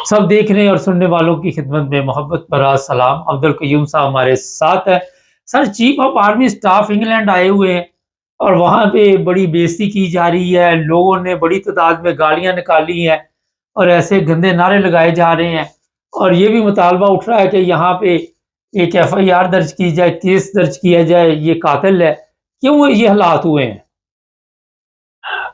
سب دیکھنے اور سننے والوں کی خدمت میں محبت بھرا سلام۔ عبدالقیوم صاحب ہمارے ساتھ ہے۔ Sir, chief of army staff England آئے ہوئے ہیں اور وہاں پہ بڑی بےزتی کی جا رہی ہے، لوگوں نے بڑی تعداد میں گالیاں نکالی ہیں اور ایسے گندے نعرے لگائے جا رہے ہیں، اور یہ بھی مطالبہ اٹھ رہا ہے کہ یہاں پہ ایک FIR درج کی جائے، کیس درج کیا جائے، یہ قاتل ہے۔ کیوں یہ حالات ہوئے ہیں؟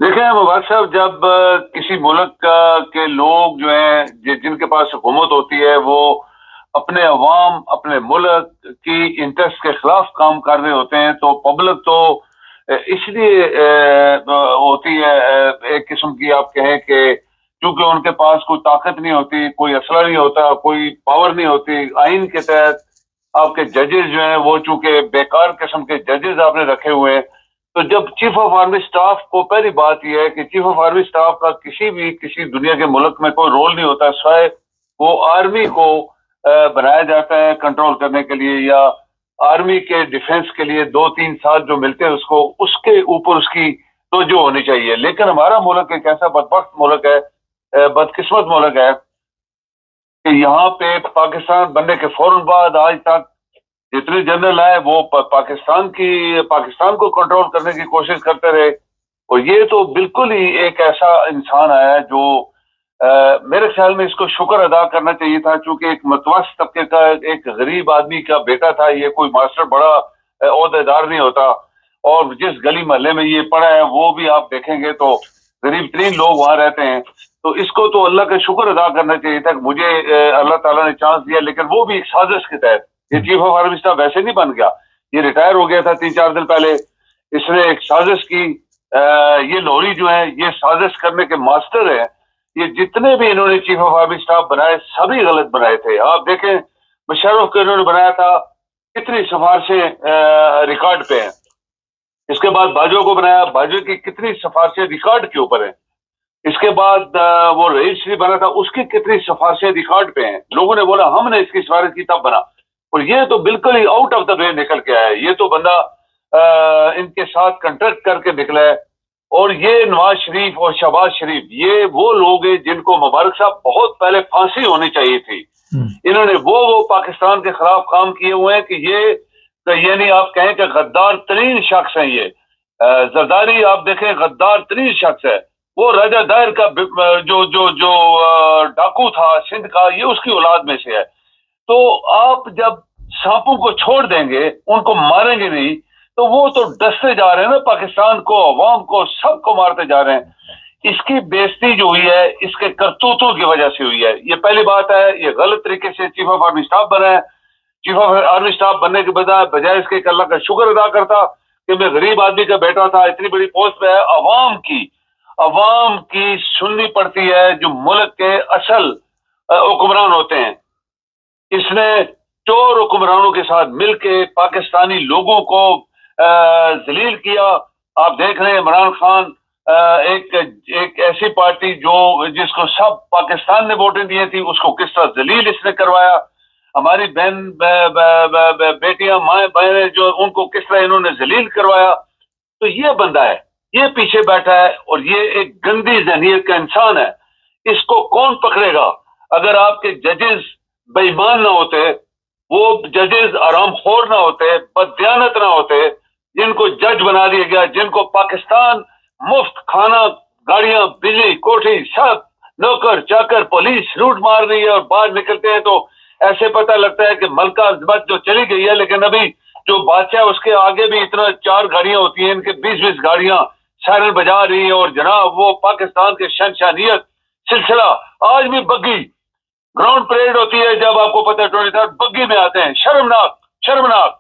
دیکھیں مبارک صاحب، جب کسی ملک کے لوگ جو ہیں جن کے پاس حکومت ہوتی ہے وہ اپنے عوام، اپنے ملک کی انٹرسٹ کے خلاف کام کر رہے ہوتے ہیں تو پبلک تو اس لیے ہوتی ہے ایک قسم کی، آپ کہیں کہ چونکہ ان کے پاس کوئی طاقت نہیں ہوتی، کوئی اسلحہ نہیں ہوتا، کوئی پاور نہیں ہوتی، آئین کے تحت آپ کے ججز جو ہیں وہ چونکہ بیکار قسم کے ججز آپ نے رکھے ہوئے ہیں، تو جب چیف آف آرمی اسٹاف کو، پہلی بات یہ ہے کہ چیف آف آرمی اسٹاف کا کسی دنیا کے ملک میں کوئی رول نہیں ہوتا سوائے وہ آرمی کو بنایا جاتا ہے کنٹرول کرنے کے لیے، یا آرمی کے ڈیفنس کے لیے 2-3 سال جو ملتے ہیں اس کے اوپر اس کی توجہ ہونی چاہیے۔ لیکن ہمارا ملک ایک ایسا بدبخت ملک ہے، بدقسمت ملک ہے کہ یہاں پہ پاکستان بننے کے فوراً بعد آج تک جتنے جنرل آئے وہ پاکستان کو کنٹرول کرنے کی کوشش کرتے رہے، اور یہ تو بالکل ہی ایک ایسا انسان آیا ہے جو میرے خیال میں اس کو شکر ادا کرنا چاہیے تھا، چونکہ ایک متوسط طبقے کا ایک غریب آدمی کا بیٹا تھا، یہ کوئی ماسٹر بڑا عہدیدار نہیں ہوتا، اور جس گلی محلے میں یہ پڑا ہے وہ بھی آپ دیکھیں گے تو غریب ترین لوگ وہاں رہتے ہیں، تو اس کو تو اللہ کا شکر ادا کرنا چاہیے تھا کہ مجھے اللہ تعالیٰ نے چانس دیا، لیکن وہ بھی ایک سازش کے تحت۔ یہ چیف آف آرمی اسٹاف ویسے نہیں بن گیا، یہ ریٹائر ہو گیا تھا 3-4 دن پہلے، اس نے ایک سازش کی۔ یہ لوری جو ہے یہ سازش کرنے کے ماسٹر ہیں، یہ جتنے بھی انہوں نے چیف آف آرمی اسٹاف بنائے سبھی غلط بنائے تھے۔ آپ دیکھیں مشرف کو انہوں نے بنایا تھا، کتنی سفارشیں ریکارڈ پہ ہیں، اس کے بعد باجوہ کو بنایا، باجوہ کی کتنی سفارشیں ریکارڈ کے اوپر ہیں، اس کے بعد وہ رئیس شریف بنا تھا، اس کی کتنی سفارشیں ریکارڈ پہ ہیں، لوگوں نے بولا ہم نے اس کی سفارش کی تب بنا، اور یہ تو بالکل ہی آؤٹ آف دا وے نکل کے آیا ہے، یہ تو بندہ ان کے ساتھ کنٹریکٹ کر کے نکلا ہے۔ اور یہ نواز شریف اور شہباز شریف یہ وہ لوگ ہیں جن کو مبارک صاحب بہت پہلے پھانسی ہونی چاہیے تھی، انہوں نے وہ پاکستان کے خلاف کام کیے ہوئے ہیں کہ یہ یعنی آپ کہیں کہ غدار ترین شخص ہیں یہ۔ زرداری آپ دیکھیں غدار ترین شخص ہے، وہ راجہ دائر کا جو ڈاکو تھا سندھ کا، یہ اس کی اولاد میں سے ہے۔ تو آپ جب سانپوں کو چھوڑ دیں گے، ان کو ماریں گے نہیں، تو وہ تو ڈستے جا رہے ہیں نا، پاکستان کو، عوام کو، سب کو مارتے جا رہے ہیں۔ اس کی بےزتی جو ہوئی ہے اس کے کرتوتوں کی وجہ سے ہوئی ہے، یہ پہلی بات ہے۔ یہ غلط طریقے سے چیف آف آرمی اسٹاف بنا ہے، چیف آف آرمی اسٹاف بننے کے بجائے اس کے ایک اللہ کا شکر ادا کرتا کہ میں غریب آدمی کا بیٹا تھا، اتنی بڑی پوسٹ پہ ہے، عوام کی سننی پڑتی ہے جو ملک کے اصل حکمران ہوتے ہیں۔ اس نے چور حکمرانوں کے ساتھ مل کے پاکستانی لوگوں کو ذلیل کیا۔ آپ دیکھ رہے ہیں عمران خان ایک ایسی پارٹی جس کو سب پاکستان نے ووٹیں دی تھی، اس کو کس طرح ذلیل اس نے کروایا۔ ہماری بیٹیاں، مائیں بہنیں جو ان کو کس طرح انہوں نے ذلیل کروایا۔ تو یہ بندہ ہے، یہ پیچھے بیٹھا ہے، اور یہ ایک گندی ذہنیت کا انسان ہے۔ اس کو کون پکڑے گا؟ اگر آپ کے ججز بے ایمان نہ ہوتے، وہ ججز آرام خور نہ ہوتے، بددیانت نہ ہوتے، جن کو جج بنا دیا گیا، جن کو پاکستان مفت کھانا، گاڑیاں، بجلی، کوٹھی، سب نوکر چاکر، پولیس لوٹ مار رہی ہے، اور باہر نکلتے ہیں تو ایسے پتہ لگتا ہے کہ ملکہ الزامت جو چلی گئی ہے، لیکن ابھی جو بادشاہ اس کے آگے بھی اتنا 4 گاڑیاں ہوتی ہیں، ان کے 20 گاڑیاں سائرن بجا رہی ہیں، اور جناب وہ پاکستان کے شہنشاہیت سلسلہ آج بھی بگی گراؤنڈ پریڈ ہوتی ہے، جب آپ کو پتہ ہے 23 بگی میں آتے ہیں۔ شرمناک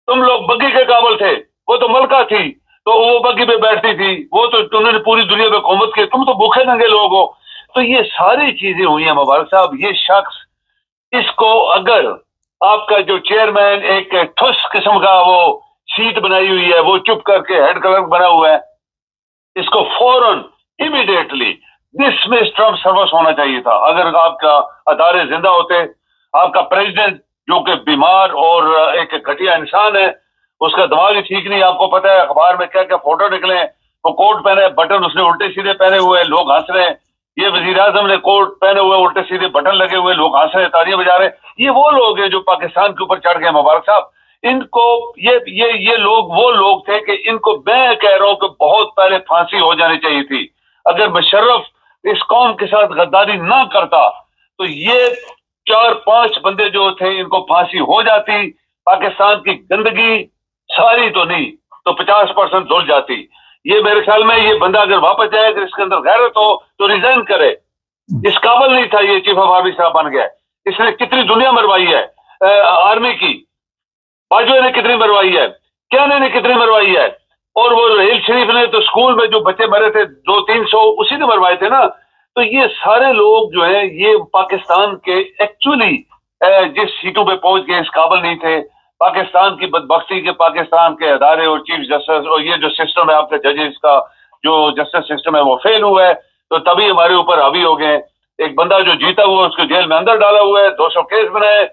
تم لوگ بگی کے قابل تھے، وہ تو ملکہ تھی تو وہ بگی پہ بیٹھتی تھی، وہ تو تم نے پوری دنیا پہ حکومت کی، تم تو بھوکے ننگے لوگ ہو۔ تو یہ ساری چیزیں ہوئی ہیں مبارک صاحب۔ یہ شخص، اس کو اگر آپ کا جو چیئرمین ایک ٹھس قسم کا وہ سیٹ بنائی ہوئی ہے، وہ چپ کر کے ہیڈ کلرک بنا ہوا ہے، اس کو فوراً امیڈیٹلی ڈسمس ٹرم سروس ہونا چاہیے تھا۔ اگر آپ کا ادارے زندہ ہوتے، آپ کا پریزیڈنٹ جو کہ بیمار اور ایک گھٹیا انسان ہے، اس کا دماغ ہی ٹھیک نہیں، آپ کو پتہ ہے اخبار میں کیا کیا فوٹو نکلے ہیں، وہ کوٹ پہنے بٹن اس نے الٹے سیدھے پہنے ہوئے ہیں، لوگ ہنس رہے ہیں یہ وزیر اعظم نے کوٹ پہنے ہوئے الٹے سیدھے بٹن لگے ہوئے لوگ ہنس رہے تالیاں بجا رہے, یہ وہ لوگ ہیں جو پاکستان کے اوپر چڑھ گئے. مبارک صاحب, ان کو یہ لوگ وہ لوگ تھے کہ ان کو میں کہہ رہا ہوں کہ بہت پہلے پھانسی ہو جانی چاہیے تھی. اگر مشرف اس قوم کے ساتھ غداری نہ کرتا تو یہ 4-5 بندے جو تھے ان کو پھانسی ہو جاتی, پاکستان کی گندگی ساری تو نہیں تو 50% دھل جاتی. یہ میرے خیال میں یہ بندہ اگر واپس جائے, اگر اس کے اندر غیرت ہو تو ریزائن کرے. اس قابل نہیں تھا یہ چیف آف آرمی صاحب بن گیا. اس نے کتنی دنیا مروائی ہے آرمی کی, باجوہ نے کتنی مروائی ہے, کیانی نے کتنی مروائی ہے, اور وہ رحیل شریف نے تو اسکول میں جو بچے مرے تھے 200-300 اسی نے مروائے تھے نا. تو یہ سارے لوگ جو ہیں یہ پاکستان کے ایکچولی جس سیٹوں پہ پہنچ گئے اس قابل نہیں تھے. پاکستان کی بدبختی کے پاکستان کے ادارے اور چیف جسٹس اور یہ جو سسٹم ہے آپ کا ججز کا جو جسٹس سسٹم ہے وہ فیل ہوا ہے, تو تبھی ہمارے اوپر حاوی ہو گئے. ایک بندہ جو جیتا ہوا اس کو جیل میں اندر ڈالا ہوا ہے, 200 کیس بنائے.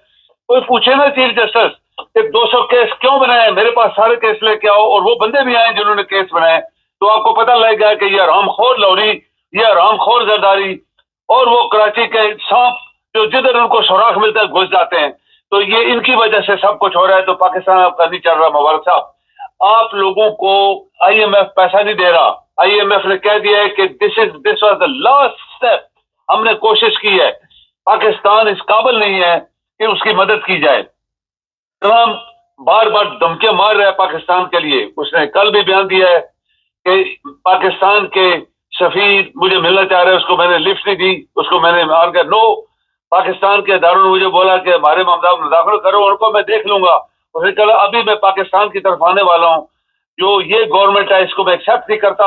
کوئی پوچھے نا چیف جسٹس کہ 200 کیس کیوں بنائے, میرے پاس سارے کیس لے کے آؤ, اور وہ بندے بھی آئے جنہوں نے کیس بنائے, تو آپ کو پتہ لگ گیا کہ یہ حرام خور لوری, یہ حرام خور زرداری, اور وہ کراچی کے سانپ جو جدھر ان کو سوراخ ملتا ہے گھس جاتے ہیں. تو یہ ان کی وجہ سے سب کچھ ہو رہا ہے. تو پاکستان آپ کا نہیں چل رہا. مبارک صاحب, آپ لوگوں کو آئی ایم ایف پیسہ نہیں دے رہا. آئی ایم ایف نے کہہ دیا ہے کہ this was the last step, ہم نے کوشش کی ہے, پاکستان اس قابل نہیں ہے کہ اس کی مدد کی جائے. ٹرمپ بار بار دھمکیاں مار رہا ہے پاکستان کے لیے. اس نے کل بھی بیان دیا ہے کہ پاکستان کے سفیر مجھے ملنا چاہ رہے ہیں, اس کو میں نے لفٹ نہیں دی, اس کو میں نے مار کر نو. پاکستان کے اداروں نے مجھے بولا کہ ہمارے معاملات میں مداخلت کرو, ان کو میں دیکھ لوں گا. اس نے کہا ابھی میں پاکستان کی طرف آنے والا ہوں, جو یہ گورنمنٹ ہے اس کو میں ایکسیپٹ نہیں کرتا.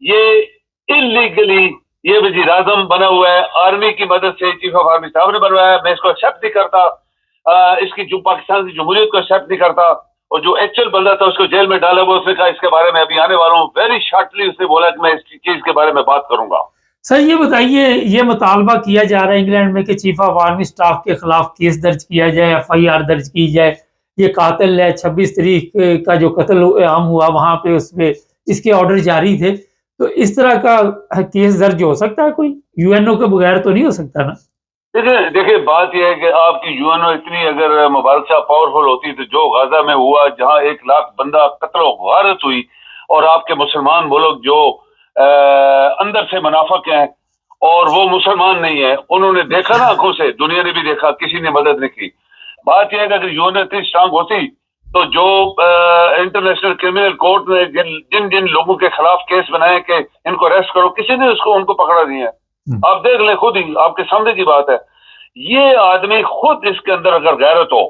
یہ انلیگلی یہ وزیر اعظم بنا ہوا ہے, آرمی کی مدد سے چیف آف آرمی صاحب نے بنوایا ہے, میں اس کو ایکسیپٹ نہیں کرتا. اس کی جو پاکستان کی جمہوریت کو ایکسیپٹ نہیں کرتا. اور جو ایکچوئل بندہ تھا اس کو جیل میں ڈالا ہوا, اس نے کہا اس کے بارے میں ابھی آنے والا ہوں. ویری شارٹلی اس نے بولا کہ میں اس چیز کے بارے میں بات کروں گا. سر یہ بتائیے, یہ مطالبہ کیا جا رہا ہے انگلینڈ میں کہ چیف آف آرمی سٹاف کے خلاف کیس درج کیا جائے, ایف آئی آر درج کی جائے. یہ قاتل ہے, 26 تاریخ کا جو قتل عام ہوا وہاں پہ اس پہ اس کے آرڈر جاری تھے, تو اس طرح کا کیس درج ہو سکتا ہے کوئی؟ یو این او کے بغیر تو نہیں ہو سکتا نا. دیکھیں بات یہ ہے کہ آپ کی یو این او اتنی اگر مبارک صاحب پاورفل ہوتی تو جو غزہ میں ہوا جہاں 1 لاکھ بندہ قتل و غارت ہوئی, اور آپ کے مسلمان ملک جو اندر سے منافق ہیں اور وہ مسلمان نہیں ہیں, انہوں نے دیکھا نا آنکھوں سے, دنیا نے بھی دیکھا, کسی نے مدد نہیں کی. بات یہ ہے کہ اگر یو این او اتنی اسٹرانگ ہوتی تو جو انٹرنیشنل کرمنل کورٹ نے جن لوگوں کے خلاف کیس بنائے کہ ان کو اریسٹ کرو, کسی نے ان کو پکڑا نہیں ہے. آپ دیکھ لیں خود ہی, آپ کے سامنے کی بات ہے. یہ آدمی خود اس کے اندر اگر غیرت ہو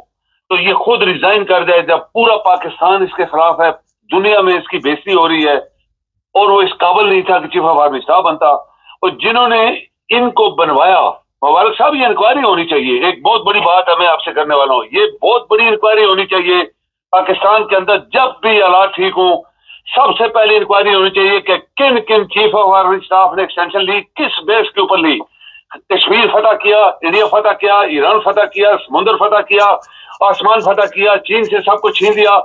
تو یہ خود ریزائن کر جائے. جب پورا پاکستان اس کے خلاف ہے, دنیا میں اس کی بےزتی ہو رہی ہے, اور وہ اس قابل نہیں تھا کہ چیف آف آرمی اسٹاف بنتا. اور جنہوں نے ان کو بنوایا, مبارک صاحب یہ انکوائری ہونی چاہیے. ایک بہت بڑی بات ہے میں آپ سے کرنے والا ہوں, یہ بہت بڑی انکوائری ہونی چاہیے پاکستان کے اندر. جب بھی حالات ٹھیک ہوں سب سے پہلے انکوائری ہونی چاہیے کہ کن کن چیف آف آرمی اسٹاف نے ایکسٹینشن لی, کس بیس کے اوپر لی. کشمیر فتح کیا, انڈیا فتح کیا, ایران فتح کیا, سمندر فتح کیا, آسمان فتح کیا, چین سے سب کو چھین لیا.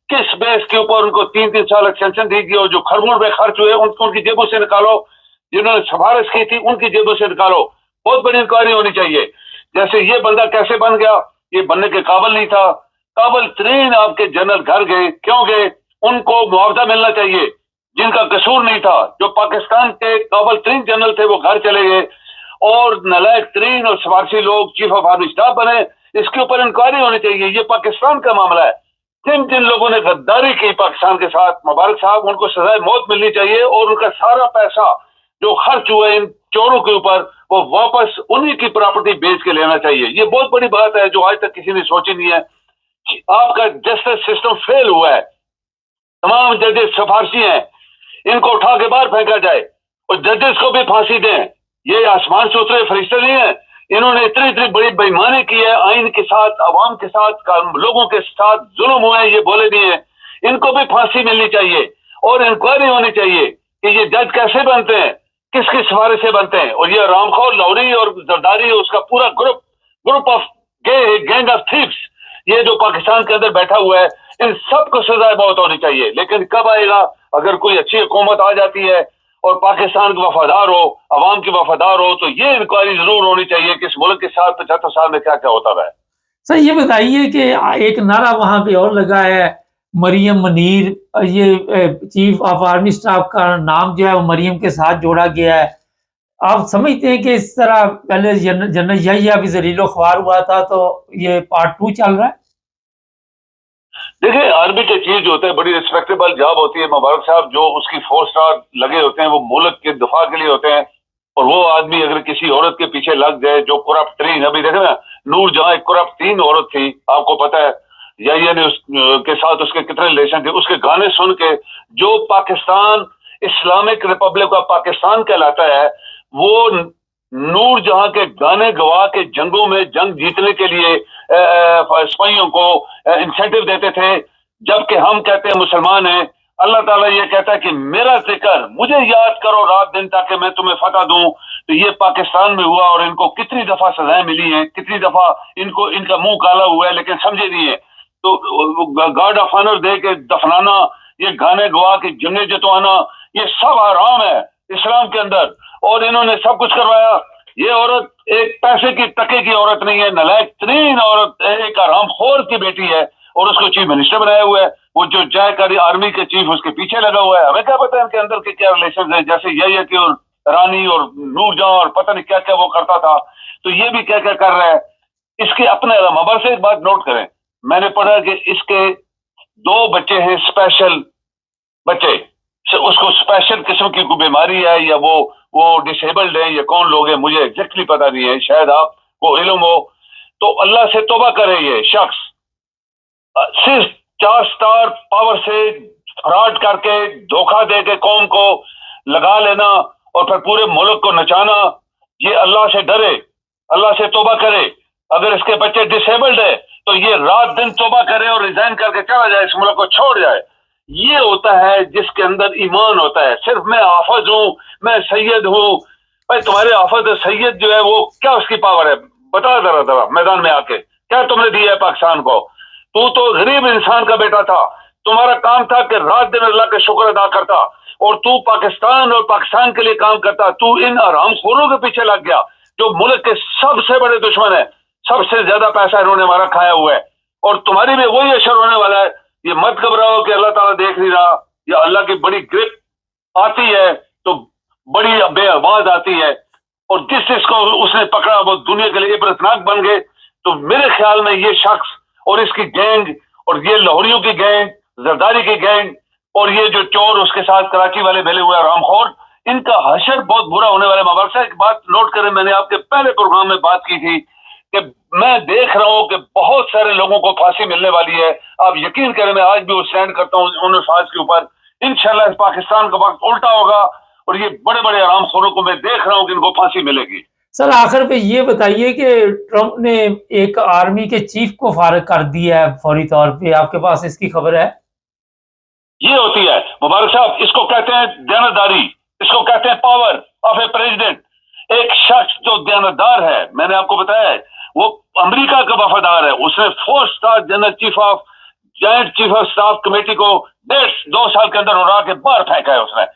کس بیس کے اوپر ان کو 3 سال ایکسٹینشن دی گئی, اور جو کروڑوں روپے خرچ ہوئے ان کی جیبوں سے نکالو, جنہوں نے سفارش کی تھی ان کی جیبوں سے نکالو. بہت بڑی انکوائری ہونی چاہیے. جیسے یہ بندہ کیسے بن گیا, یہ بننے کے قابل نہیں تھا. قابل ترین آپ کے جنرل گھر گئے, کیوں گئے؟ ان کو معاوضہ ملنا چاہیے جن کا قصور نہیں تھا. جو پاکستان کے قابل ترین جنرل تھے وہ گھر چلے گئے, اور نالائق ترین اور سفارشی لوگ چیف آف آرمی اسٹاف بنے. اس کے اوپر انکوائری ہونی چاہیے. یہ پاکستان کا معاملہ ہے. جن لوگوں نے غداری کی پاکستان کے ساتھ, مبارک صاحب ان کو سزائے موت ملنی چاہیے, اور ان کا سارا پیسہ جو خرچ ہوا ہے ان چوروں کے اوپر وہ واپس انہی کی پراپرٹی بیچ کے لینا چاہیے. یہ بہت بڑی بات ہے جو آج تک کسی نے سوچی نہیں ہے. آپ کا جسٹس سسٹم فیل ہوا ہے. تمام ججز سفارشی ہیں, ان کو اٹھا کے باہر پھینکا جائے, اور ججز کو بھی پھانسی دیں. یہ آسمان سے اترے فرشتے نہیں ہیں. انہوں نے اتنی بڑی بےایمانی کی ہے آئین کے ساتھ, عوام کے ساتھ, لوگوں کے ساتھ ظلم ہوئے ہیں, یہ بولے نہیں ہیں. ان کو بھی پھانسی ملنی چاہیے, اور انکوائری ہونی چاہیے کہ یہ جج کیسے بنتے ہیں, کس کی سفارش سے بنتے ہیں. اور یہ رامخور لوری اور زرداری اس کا پورا گروپ آف گینگ آف تھیفس, یہ جو پاکستان کے اندر بیٹھا ہوا ہے, ان سب کو سزائے موت ہونی چاہیے. لیکن کب آئے گا؟ اگر کوئی اچھی حکومت آ جاتی ہے اور پاکستان کے وفادار ہو، عوام کے وفادار ہو، تو یہ انکوائری ضرور ہونی چاہیے کہ اس ملک کے ساتھ 75 سال میں کیا کیا ہوتا رہا ہے۔ سر یہ بتائیے کہ ایک نعرہ وہاں پہ اور لگا ہے مریم منیر، یہ چیف آف آرمی اسٹاف کا نام جو ہے وہ مریم کے ساتھ جوڑا گیا ہے۔ آپ سمجھتے ہیں کہ اس طرح پہلے جنرل یحییٰ بھی ذلیل و خوار ہوا تھا، تو یہ پارٹ 2 چل رہا ہے؟ دیکھیں، آرمی کے چیف جو ہوتے ہیں بڑی ریسپیکٹیبل جاب ہوتی ہے مبارک صاحب، جو اس کی 4 سٹار لگے ہوتے ہیں وہ ملک کے دفاع کے لیے ہوتے ہیں، اور وہ آدمی اگر کسی عورت کے پیچھے لگ جائے جو کرپٹ ترین، ابھی دیکھیں نا نور جہاں ایک کرپٹ ترین عورت تھی، آپ کو پتہ ہے یحییٰ نے اس کے ساتھ اس کے کتنے ریلیشن تھے، اس کے گانے سن کے جو Pakistan Islamic republic of Pakistan کہلاتا ہے، وہ نور جہاں کے گانے گوا کے جنگوں میں جنگ جیتنے کے لیے سپاہیوں کو انسینٹیو دیتے تھے، جبکہ ہم کہتے ہیں مسلمان ہیں، اللہ تعالیٰ یہ کہتا ہے کہ میرا ذکر، مجھے یاد کرو رات دن تاکہ میں تمہیں فتح دوں۔ تو یہ پاکستان میں ہوا، اور ان کو کتنی دفعہ سزائیں ملی ہیں، کتنی دفعہ ان کا منہ کالا ہوا ہے لیکن سمجھے نہیں ہے۔ تو گارڈ آف آنر دے کے دفنانا، یہ گانے گوا کے جنگیں جتوانا، یہ سب حرام ہے اسلام کے اندر، اور انہوں نے سب کچھ کروایا۔ یہ عورت ایک پیسے کی ٹکے کی عورت نہیں ہے، نالائق ترین عورت، ایک حرام خور کی بیٹی ہے، اور اس کو چیف منسٹر بنایا ہوا ہے۔ وہ جو جائے کاری آرمی کے چیف اس کے پیچھے لگا ہوا ہے، ہمیں کیا پتا ہے ان کے اندر کے کیا ریلیشن ہیں، جیسے یحییٰ کی اور رانی اور نور جہاں اور پتہ نہیں کیا کیا وہ کرتا تھا، تو یہ بھی کیا کیا کر رہا ہے۔ اس کے اپنے مبر سے ایک بات نوٹ کریں، میں نے پڑھا کہ اس کے 2 بچے ہیں اسپیشل بچے، اس کو اسپیشل قسم کی کوئی بیماری ہے، یا وہ ڈسیبلڈ ہیں، یا کون لوگ ہیں مجھے ایگزیکٹلی پتا نہیں ہے، شاید آپ کو علم ہو تو اللہ سے توبہ کرے۔ یہ شخص صرف 4 سٹار پاور سے فراڈ کر کے دھوکہ دے کے قوم کو لگا لینا اور پھر پورے ملک کو نچانا، یہ اللہ سے ڈرے، اللہ سے توبہ کرے۔ اگر اس کے بچے ڈسیبلڈ ہے تو یہ رات دن توبہ کرے اور ریزائن کر کے چلا جائے، اس ملک کو چھوڑ جائے۔ یہ ہوتا ہے جس کے اندر ایمان ہوتا ہے، صرف میں حافظ ہوں، میں سید ہوں۔ بھائی تمہارے حافظ سید جو ہے وہ کیا اس کی پاور ہے؟ بتا ذرا میدان میں آ کے، کیا تم نے دیا ہے پاکستان کو؟ تو غریب انسان کا بیٹا تھا، تمہارا کام تھا کہ رات دن اللہ کا شکر ادا کرتا، اور تو پاکستان اور پاکستان کے لیے کام کرتا۔ تو ان حرام خوروں کے پیچھے لگ گیا جو ملک کے سب سے بڑے دشمن ہیں، سب سے زیادہ پیسہ انہوں نے ہمارا کھایا ہوا ہے، اور تمہاری بھی وہی اشر ہونے والا ہے۔ یہ مت گھبراؤ کہ اللہ تعالیٰ دیکھ نہیں رہا، یا اللہ کی بڑی گرپ آتی ہے تو بڑی بے آواز آتی ہے، اور جس کو اس نے پکڑا وہ دنیا کے لیے عبرتناک بن گئے۔ تو میرے خیال میں یہ شخص اور اس کی گینگ، اور یہ لاہوریوں کی گینگ، زرداری کی گینگ، اور یہ جو چور اس کے ساتھ کراچی والے بھیلے ہوئے رام خور، ان کا حشر بہت برا ہونے والا ہے۔ مبارک صاحب ایک بات نوٹ کریں، میں نے آپ کے پہلے پروگرام میں بات کی تھی کہ میں دیکھ رہا ہوں کہ بہت سارے لوگوں کو پھانسی ملنے والی ہے۔ آپ یقین کریں، میں آج بھی وہ اسٹینڈ کرتا ہوں ان الفاظ کے اوپر۔ انشاءاللہ اس پاکستان کا وقت الٹا ہوگا، اور یہ بڑے بڑے حرام خوروں کو میں دیکھ رہا ہوں کہ ان کو پھانسی ملے گی۔ سر آخر پہ یہ بتائیے کہ ٹرمپ نے ایک آرمی کے چیف کو فارغ کر دیا ہے فوری طور پہ، آپ کے پاس اس کی خبر ہے؟ یہ ہوتی ہے مبارک صاحب، اس کو کہتے ہیں دیانتداری، اس کو کہتے ہیں پاور آف اے پریزیڈنٹ۔ ایک شخص جو دیانتدار ہے، میں نے آپ کو بتایا ہے، وہ امریکہ کا وفادار ہے، اس نے 4 star general chief of joint chief of staff committee کو 2 سال کے اندر اڑا کے باہر پھینکا ہے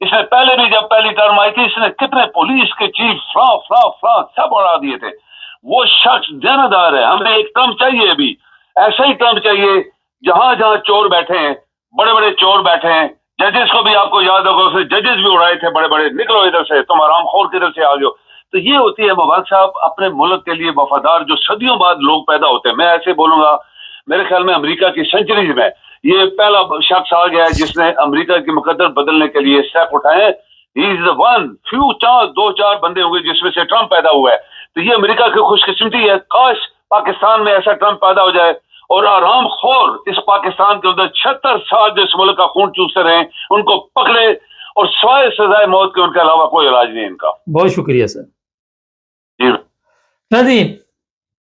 اس نے پہلے بھی جب پہلی ٹرم آئی تھی، اس نے کتنے پولیس کے چیف فلاں سب اڑا دیے تھے۔ وہ شخص دیانتدار ہے۔ ہمیں ایک ٹرم چاہیے، ابھی ایسا ہی ٹرم چاہیے جہاں جہاں چور بیٹھے ہیں، بڑے بڑے چور بیٹھے ہیں۔ ججز کو بھی آپ کو یاد ہوگا، اس نے ججز بھی اڑائے تھے بڑے بڑے، نکلو ادھر سے، تم آرام خور کی ادھر سے آ جاؤ۔ تو یہ ہوتی ہے مبارک صاحب اپنے ملک کے لیے وفادار جو صدیوں بعد لوگ پیدا ہوتے ہیں۔ میں ایسے بولوں گا، میرے خیال میں امریکہ کی سینچریز میں یہ پہلا شخص آ گیا ہے جس نے امریکہ کے مقدر بدلنے کے لیے اسٹیپ اٹھائے ہیں۔ ہی از the one، فیو 2-4 بندے ہوں گے جس میں سے ٹرمپ پیدا ہوا ہے۔ تو یہ امریکہ کی خوش قسمتی ہے، کاش پاکستان میں ایسا ٹرمپ پیدا ہو جائے، اور آرام خور اس پاکستان کے اندر 76 سال جو اس ملک کا خون چوستے رہے ان کو پکڑے، اور سوائے سزائے موت کے ان کے علاوہ کوئی علاج نہیں ان کا۔ بہت شکریہ سر۔ جی ناظرین،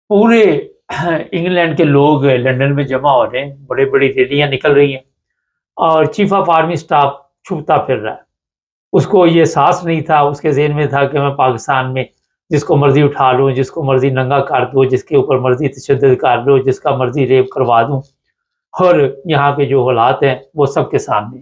پورے انگلینڈ کے لوگ لندن میں جمع ہو رہے ہیں، بڑی بڑی ریلیاں نکل رہی ہیں، اور چیف آف آرمی اسٹاف چھپتا پھر رہا ہے۔ اس کو یہ احساس نہیں تھا، اس کے ذہن میں تھا کہ میں پاکستان میں جس کو مرضی اٹھا لوں، جس کو مرضی ننگا کر دوں، جس کے اوپر مرضی تشدد کر لوں، جس کا مرضی ریپ کروا دوں، اور یہاں پہ جو حالات ہیں وہ سب کے سامنے۔